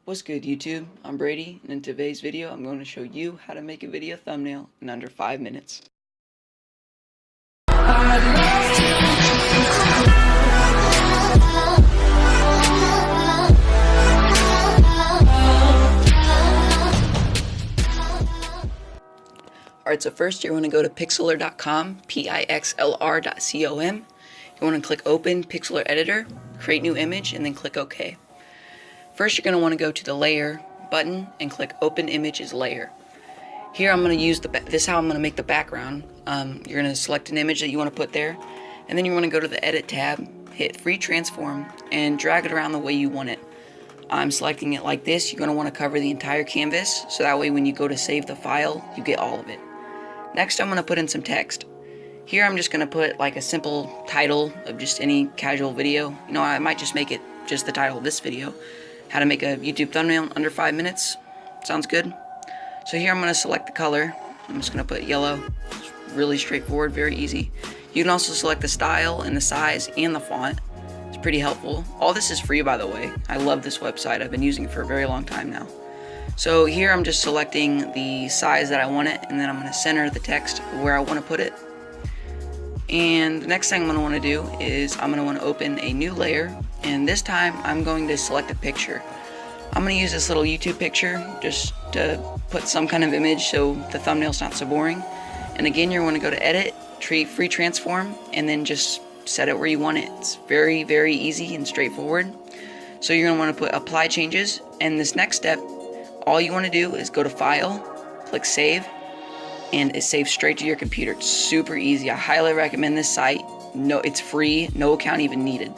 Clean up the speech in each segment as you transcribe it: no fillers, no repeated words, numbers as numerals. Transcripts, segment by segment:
What's good, YouTube? I'm Brady, and in today's video I'm going to show you how to make a video thumbnail in under 5 minutes. Alright, so first you want to go to pixlr.com, pixlr.com. You want to click Open Pixlr Editor, create new image, and then click OK. First, you're going to want to go to the Layer button and click Open Image as Layer. Here I'm going to use this is how I'm going to make the background. You're going to select an image that you want to put there, and then you want to go to the Edit tab, hit Free Transform, and drag it around the way you want it. I'm selecting it like this. You're going to want to cover the entire canvas, so that way when you go to save the file, you get all of it. Next, I'm going to put in some text. Here I'm just going to put like a simple title of just any casual video. You know, I might just make it just the title of this video. How to make a YouTube thumbnail in under 5 minutes. Sounds good? So here I'm going to select the color. I'm just going to put yellow. It's really straightforward, very easy. You can also select the style and the size and the font. It's pretty helpful. All this is free, by the way. I love this website. I've been using it for a very long time now. So here I'm just selecting the size that I want it, and then I'm going to center the text where I want to put it. And the next thing I'm going to want to do is I'm going to want to open a new layer, and this time I'm going to select a picture. I'm going to use this little YouTube picture just to put some kind of image so the thumbnail's not so boring. And again, you're going to go to Edit, Free Transform, and then just set it where you want it. It's very, very easy and straightforward. So you're going to want to put Apply Changes, and this next step, all you want to do is go to File, click Save, and it saves straight to your computer. It's super easy. I highly recommend this site. No, it's free, no account even needed.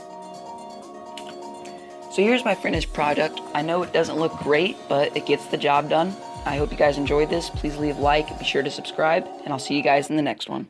So here's my finished product. I know it doesn't look great, but it gets the job done. I hope you guys enjoyed this. Please leave a like, be sure to subscribe, and I'll see you guys in the next one.